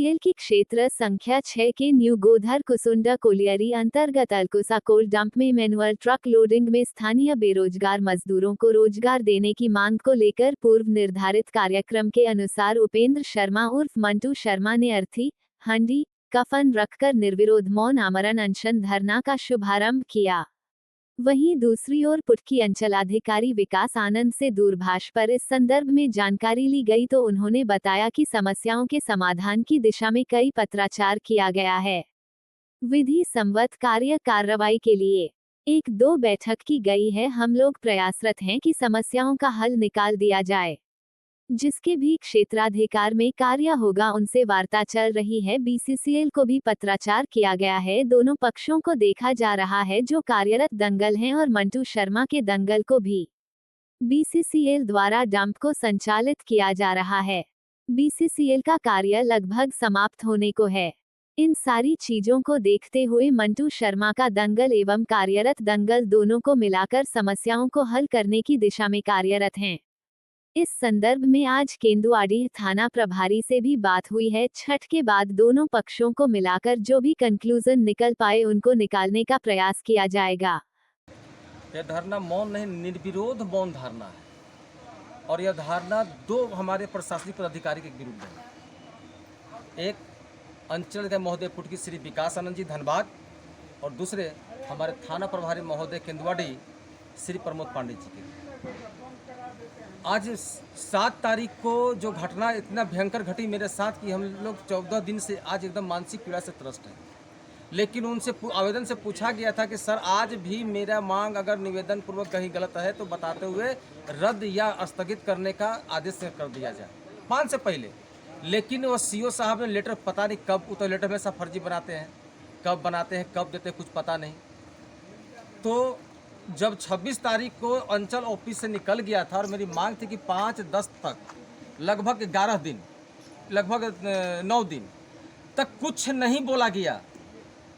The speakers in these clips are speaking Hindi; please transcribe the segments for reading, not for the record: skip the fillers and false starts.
बीसीसीएल की क्षेत्र संख्या 6 के न्यू गोधर कुसुंडा कोलियरी अंतर्गत अलकुसा कोल डंप में मैनुअल ट्रक लोडिंग में स्थानीय बेरोजगार मजदूरों को रोजगार देने की मांग को लेकर पूर्व निर्धारित कार्यक्रम के अनुसार उपेंद्र शर्मा उर्फ मंटू शर्मा ने अर्थी, हंडी, कफन रखकर निर्विरोध मौन आमरण अनशन धरना का शुभारंभ किया। वहीं दूसरी ओर पुटकी अंचलाधिकारी विकास आनंद से दूरभाष पर इस संदर्भ में जानकारी ली गई तो उन्होंने बताया कि समस्याओं के समाधान की दिशा में कई पत्राचार किया गया है। विधि संवत कार्रवाई के लिए 1-2 बैठक की गई है। हम लोग प्रयासरत हैं कि समस्याओं का हल निकाल दिया जाए, जिसके भी क्षेत्राधिकार में कार्य होगा उनसे वार्ता चल रही है। बीसीसीएल को भी पत्राचार किया गया है। दोनों पक्षों को देखा जा रहा है जो कार्यरत दंगल हैं और मंटू शर्मा के दंगल को भी बीसीसीएल द्वारा डंप को संचालित किया जा रहा है। बीसीसीएल का कार्य लगभग समाप्त होने को है। इन सारी चीजों को देखते हुए मंटू शर्मा का दंगल एवं कार्यरत दंगल दोनों को मिलाकर समस्याओं को हल करने की दिशा में कार्यरत हैं। इस संदर्भ में आज केंदुआडीह थाना प्रभारी से भी बात हुई है। छठ के बाद दोनों पक्षों को मिलाकर जो भी कंक्लूजन निकल पाए उनको निकालने का प्रयास किया जाएगा। यह धरना मौन नहीं, निर्विरोध मौन धरना है और यह धरना 2 हमारे प्रशासनिक पदाधिकारी के विरुद्ध है। एक अंचल के महोदय पुटकी श्री विकास आनंद जी धनबाद और दूसरे हमारे थाना प्रभारी महोदय केंदुआडीह श्री प्रमोद पांडे जी के। आज 7 तारीख को जो घटना इतना भयंकर घटी मेरे साथ कि हम लोग 14 दिन से आज एकदम मानसिक पीड़ा से त्रस्त हैं। लेकिन उनसे आवेदन से पूछा गया था कि सर आज भी मेरा मांग अगर निवेदन पूर्वक कहीं गलत है तो बताते हुए रद्द या स्थगित करने का आदेश कर दिया जाए 5 से पहले। लेकिन वो सीओ साहब ने लेटर पता नहीं कब, वो तो लेटर हमेशा फर्जी बनाते हैं, कब बनाते हैं कब देते हैं कुछ पता नहीं। तो जब 26 तारीख को अंचल ऑफिस से निकल गया था और मेरी मांग थी कि 5-10 तक लगभग 11 दिन, लगभग 9 दिन तक कुछ नहीं बोला गया।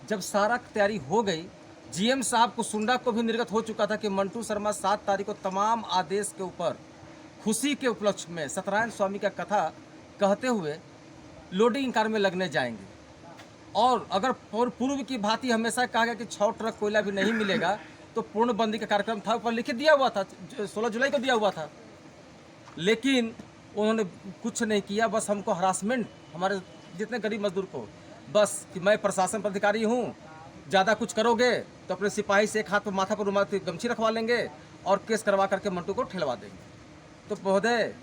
जब सारा तैयारी हो गई, जीएम साहब कुसुंडा को भी निर्गत हो चुका था कि मंटू शर्मा 7 तारीख को तमाम आदेश के ऊपर खुशी के उपलक्ष्य में सत्यनारायण स्वामी का कथा कहते हुए लोडिंग कार में लगने जाएंगे। और अगर पूर्व की भांति हमेशा कहा गया कि 6 ट्रक कोयला भी नहीं मिलेगा तो पूर्णबंदी का कार्यक्रम था, ऊपर लिखित दिया हुआ था, 16 जुलाई को दिया हुआ था। लेकिन उन्होंने कुछ नहीं किया, बस हमको हरासमेंट, हमारे जितने गरीब मजदूर को, बस कि मैं प्रशासन पर अधिकारी हूँ, ज़्यादा कुछ करोगे तो अपने सिपाही से एक हाथ पर माथा पर रुमाल गमछी रखवा लेंगे और केस करवा करके मंटू को ठेलवा देंगे। तो महोदय,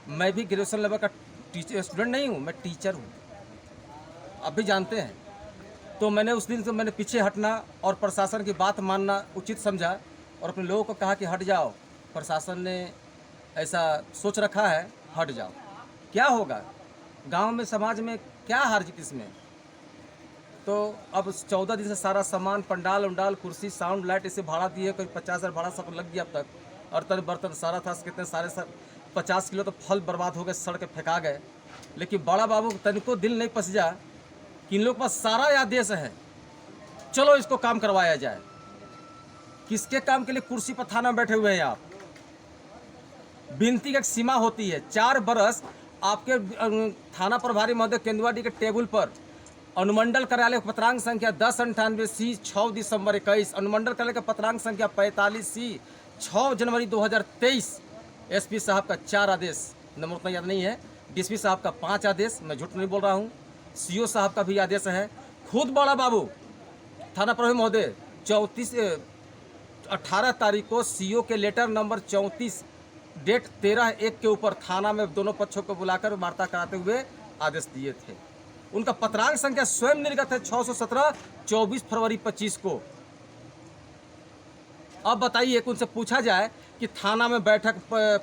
मैं भी ग्रेजुएशन लेवल का स्टूडेंट नहीं हूँ, मैं टीचर हूँ, आप भी जानते हैं। तो मैंने उस दिन से मैंने पीछे हटना और प्रशासन की बात मानना उचित समझा और अपने लोगों को कहा कि हट जाओ, प्रशासन ने ऐसा सोच रखा है, हट जाओ। क्या होगा गांव में, समाज में क्या हार जीत इसमें। तो अब 14 दिन से सारा सामान, पंडाल उंडाल, कुर्सी, साउंड, लाइट इसे भाड़ा दिए, कोई 50,000 भाड़ा सब लग गया अब तक। और तन बर्तन सारा था, कितने सारे 50 किलो तो फल बर्बाद हो गए, सड़ के फेंका गए। लेकिन बड़ा बाबू तनिको दिल नहीं पसीजा कि इन लोग के पास सारा आदेश है, चलो इसको काम करवाया जाए। किसके काम के लिए कुर्सी पर थाना में बैठे हुए हैं आप? विनती की एक सीमा होती है। 4 बरस आपके थाना प्रभारी महोदय केंदुआडीह के टेबल पर अनुमंडल कार्यालय पत्रांक संख्या 1098C 6 दिसंबर 21, अनुमंडल कार्यालय का पत्रांक संख्या 45C 6 जनवरी 2023, एसपी साहब का 4 आदेश, नंबर उतना याद नहीं है, डीएसपी साहब का 5 आदेश, मैं झूठ नहीं बोल रहा हूँ, सीओ साहब का भी आदेश है। खुद बड़ा बाबू थाना प्रभारी महोदय 18 तारीख को सीओ के लेटर नंबर 34 डेट 13/1 के ऊपर थाना में दोनों पक्षों को बुलाकर वार्ता कराते हुए आदेश दिए थे। उनका पत्रांक संख्या स्वयं निर्गत है 617 24 फरवरी 25 को। अब बताइए कि उनसे पूछा जाए कि थाना में बैठक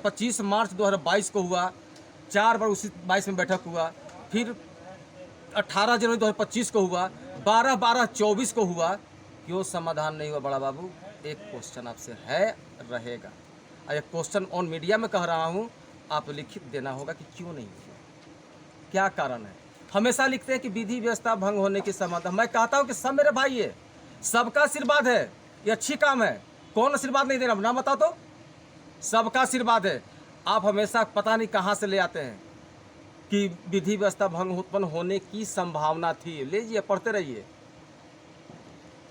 25 मार्च 2022 को हुआ, 4 बार उसी 22 में बैठक हुआ, फिर 18 जनवरी 2025 को हुआ, 12/12/24 को हुआ, क्यों समाधान नहीं हुआ? बड़ा बाबू, एक क्वेश्चन आपसे है, रहेगा, और एक क्वेश्चन ऑन मीडिया में कह रहा हूँ, आप लिखित देना होगा कि क्यों नहीं हुआ, क्या कारण है। हमेशा लिखते हैं कि विधि व्यवस्था भंग होने की समाधान। मैं कहता हूँ कि सब मेरे भाई है, सबका आशीर्वाद है, ये अच्छी काम है, कौन आशीर्वाद नहीं दे रहा, नाम बताओ तो। सबका आशीर्वाद है, आप हमेशा पता नहीं कहाँ से ले आते हैं। कि विधि व्यवस्था भंग उत्पन्न होने की संभावना थी। लीजिए पढ़ते रहिए।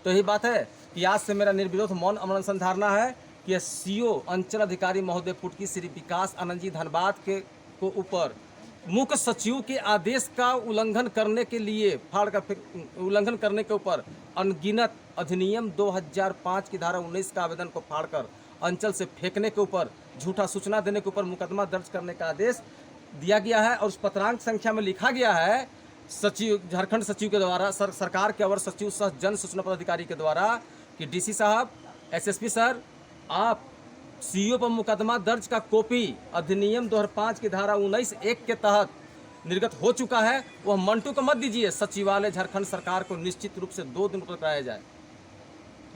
तो यही बात है कि आज से मेरा निर्विरोध मौन अमरण अनशन धारणा है कि सीओ अंचल अधिकारी महोदय पुटकी श्री विकास आनंद जी धनबाद के को ऊपर मुख्य सचिव के आदेश का उल्लंघन करने के लिए उल्लंघन करने के ऊपर अनगिनत अधिनियम 2005 की धारा 19 का आवेदन को फाड़कर अंचल से फेंकने के ऊपर झूठा सूचना देने के ऊपर मुकदमा दर्ज करने का आदेश दिया गया है। और उस पत्रांक संख्या में लिखा गया है सचिव झारखंड सचिव के द्वारा सरकार के अवर सचिव सह जन सूचना पदाधिकारी के द्वारा कि डीसी साहब, एसएसपी सर, आप सीईओ पर मुकदमा दर्ज का कॉपी अधिनियम 2005 की धारा 19(1) के तहत निर्गत हो चुका है, वह मंटू को मत दीजिए, सचिवालय झारखंड सरकार को निश्चित रूप से 2 दिन पर कराया जाए।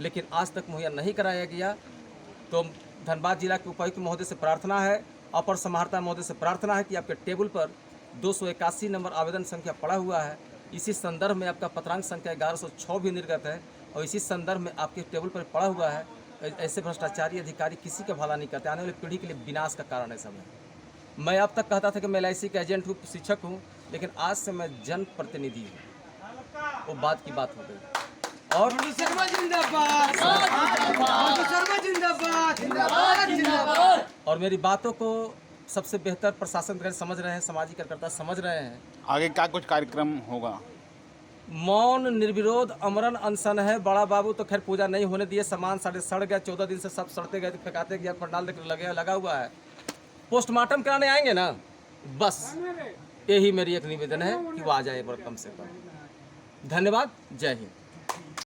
लेकिन आज तक मुहैया नहीं कराया गया। तो धनबाद जिला के उपायुक्त महोदय से प्रार्थना है, अपर समाहर्ता महोदय से प्रार्थना है कि आपके टेबल पर 281 नंबर आवेदन संख्या पड़ा हुआ है। इसी संदर्भ में आपका पत्रांक संख्या 1106 भी निर्गत है और इसी संदर्भ में आपके टेबल पर पड़ा हुआ है। ऐसे भ्रष्टाचारी अधिकारी किसी का भला नहीं करते, आने वाली पीढ़ी के लिए विनाश का कारण है सब है। मैं अब तक कहता था कि मैं LIC का एजेंट हूँ, शिक्षक हूँ, लेकिन आज से मैं जनप्रतिनिधि हूँ। वो बात की बात हो गई। और और मेरी बातों को सबसे बेहतर प्रशासन अधिकारी समझ रहे हैं, सामाजिक कार्यकर्ता समझ रहे हैं। आगे क्या कुछ कार्यक्रम होगा? मौन निर्विरोध अमरण अनशन है। बड़ा बाबू तो खैर पूजा नहीं होने दिए, सामान साढ़े सड़ गया, 14 दिन से सब सड़ते गए, फेंकाते गया, पंडाल लगा हुआ है। पोस्टमार्टम कराने आएंगे ना, बस यही मेरी एक निवेदन है कि वो आ जाए कम से कम। धन्यवाद, जय हिंद।